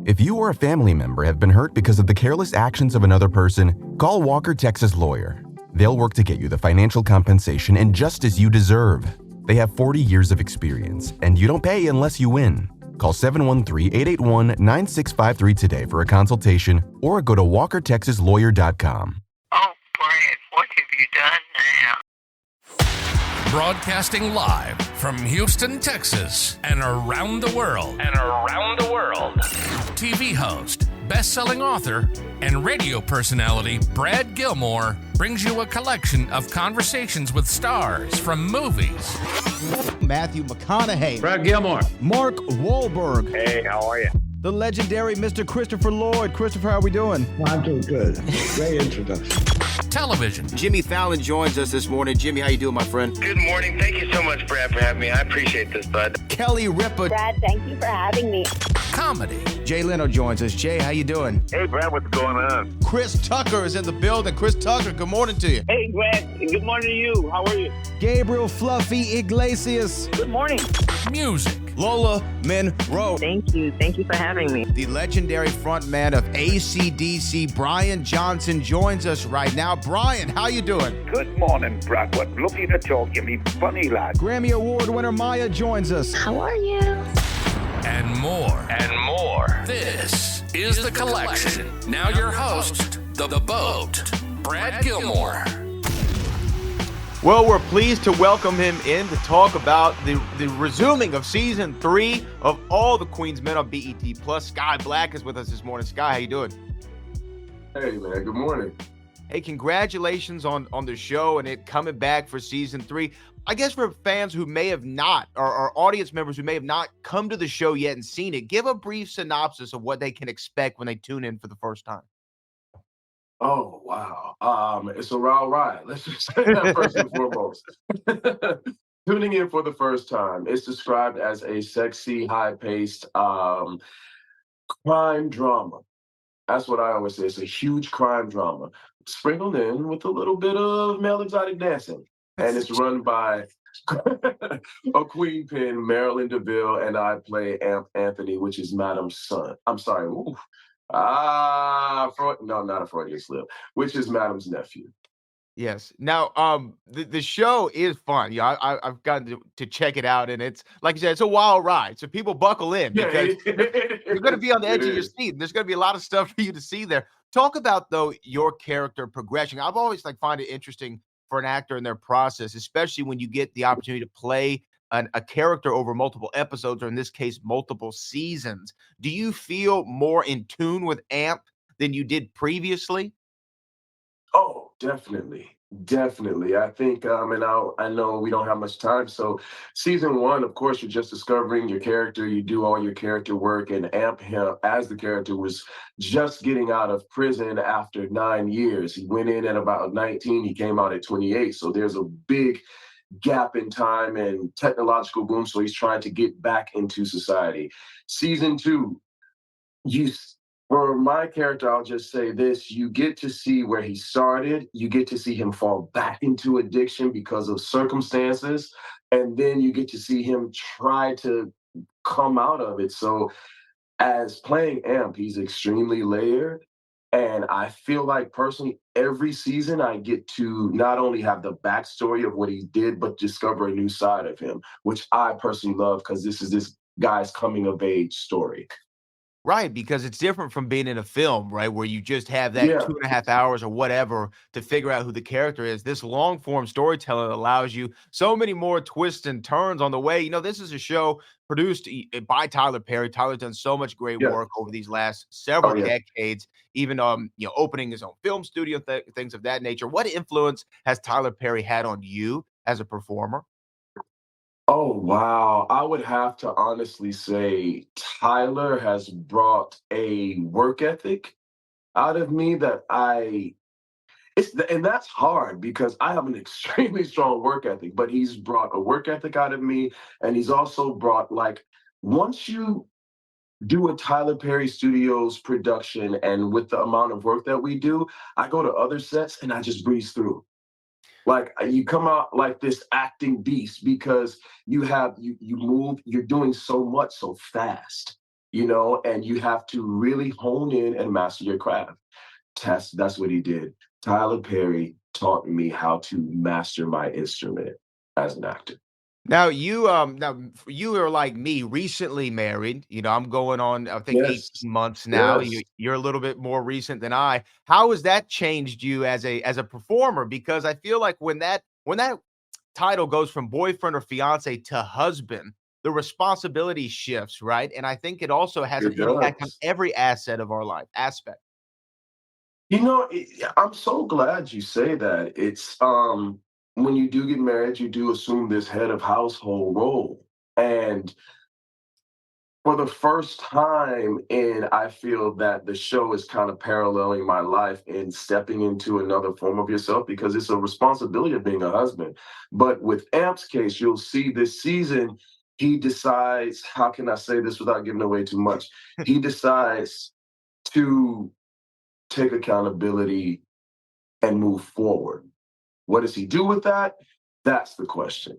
If you or a family member have been hurt because of the careless actions of another person, call Walker, Texas Lawyer. They'll work to get you the financial compensation and justice you deserve. They have 40 years of experience, and you don't pay unless you win. Call 713-881-9653 today for a consultation or go to walkertexaslawyer.com. Oh, Brad, what have you done now? Broadcasting live from Houston, Texas, and around the world. TV host, best-selling author, and radio personality Brad Gilmore brings you a collection of conversations with stars from movies. Matthew McConaughey. Brad Gilmore. Mark Wahlberg. Hey, how are you? The legendary Mr. Christopher Lloyd. Christopher, how are we doing? I'm doing good. Great introduction. Television. Jimmy Fallon joins us this morning. Jimmy, how you doing, my friend? Good morning. Thank you so much, Brad, for having me. I appreciate this, bud. Kelly Ripa. Brad, thank you for having me. Comedy. Jay Leno joins us. Jay, how you doing? Hey, Brad, what's going on? Chris Tucker is in the building. Chris Tucker, good morning to you. Hey, Brad. Good morning to you. How are you? Gabriel Fluffy Iglesias. Good morning. Music. Lola Monroe. Thank you. Thank you for having me. The legendary frontman of AC/DC, Brian Johnson, joins us right now. Brian, how you doing? Good morning, Brad. What lucky to talk to me, funny lad. Grammy Award winner Maya joins us. How are you? And more. This is The Collection. Now your host, The Boat, Brad Gilmore. Well, we're pleased to welcome him in to talk about the resuming of season 3 of All the Queen's Men on BET+. Skyh Black is with us this morning. Skyh, how you doing? Hey, man. Good morning. Hey, congratulations on the show and it coming back for season 3. I guess for fans who may have not, or audience members who may have not come to the show yet and seen it, give a brief synopsis of what they can expect when they tune in for the first time. Oh, wow. It's a wild ride. Let's just say that first and foremost. Tuning in for the first time, it's described as a sexy, high-paced crime drama. That's what I always say. It's a huge crime drama, sprinkled in with a little bit of male exotic dancing. And it's run by a queen pin, Marilyn DeVille, and I play Anthony, which is Madam's son. I'm sorry. Ooh. No, not a Freudian slip, which is Madam's nephew. Yes. Now, the show is fun. Yeah, I've gotten to check it out, and it's like you said, it's a wild ride. So people buckle in because you're going to be on the edge of your seat. And there's going to be a lot of stuff for you to see there. Talk about though your character progression. I've always find it interesting for an actor in their process, especially when you get the opportunity to play a character over multiple episodes, or in this case, multiple seasons. Do you feel more in tune with AMP than you did previously? Oh, definitely. Definitely. I think, and I know we don't have much time. So season 1, of course, you're just discovering your character. You do all your character work, and AMP him as the character was just getting out of prison after 9 years. He went in at about 19. He came out at 28. So there's a big gap in time and technological boom. So he's trying to get back into society. Season 2, for my character, I'll just say this. You get to see where he started. You get to see him fall back into addiction because of circumstances. And then you get to see him try to come out of it. So as playing AMP, he's extremely layered. And I feel like personally, every season I get to not only have the backstory of what he did, but discover a new side of him, which I personally love because this is this guy's coming of age story. Right, because it's different from being in a film, right, where you just have that 2.5 hours or whatever to figure out who the character is. This long-form storytelling allows you so many more twists and turns on the way. You know, this is a show produced by Tyler Perry. Tyler's done so much great work over these last several decades, even opening his own film studio, things of that nature. What influence has Tyler Perry had on you as a performer? Oh, wow. I would have to honestly say Tyler has brought a work ethic out of me that and that's hard because I have an extremely strong work ethic, but he's brought a work ethic out of me. And he's also brought, once you do a Tyler Perry Studios production and with the amount of work that we do, I go to other sets and I just breeze through. You come out like this acting beast because you move, you're doing so much so fast. and you have to really hone in and master your craft. That's what he did. Tyler Perry taught me how to master my instrument as an actor. Now you are like me, recently married. I'm going on, I think, 18 Yes. months now. Yes. You're a little bit more recent than I. How has that changed you as a performer? Because I feel like when that title goes from boyfriend or fiance to husband, the responsibility shifts, right? And I think it also has an impact on every aspect of our life. I'm so glad you say that. It's when you do get married, you do assume this head of household role. And for the first time I feel that the show is kind of paralleling my life and stepping into another form of yourself, because it's a responsibility of being a husband. But with Amp's case, you'll see this season, he decides, how can I say this without giving away too much? He decides to take accountability and move forward. What does he do with that? That's the question.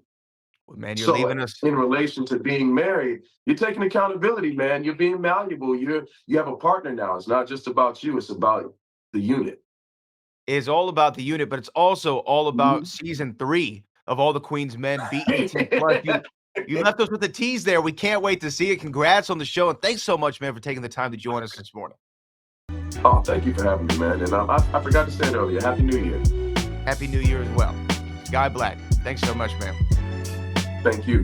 Well, man, you're leaving us in relation to being married. You're taking accountability, man. You're being malleable. You have a partner now. It's not just about you. It's about the unit. It's all about the unit, but it's also all about season 3 of All the Queen's Men beating T.He. You left us with a tease there. We can't wait to see it. Congrats on the show, and thanks so much, man, for taking the time to join us this morning. Oh, thank you for having me, man. And I forgot to say it earlier. Happy New Year. Happy New Year as well. Skyh Black, thanks so much, man. Thank you.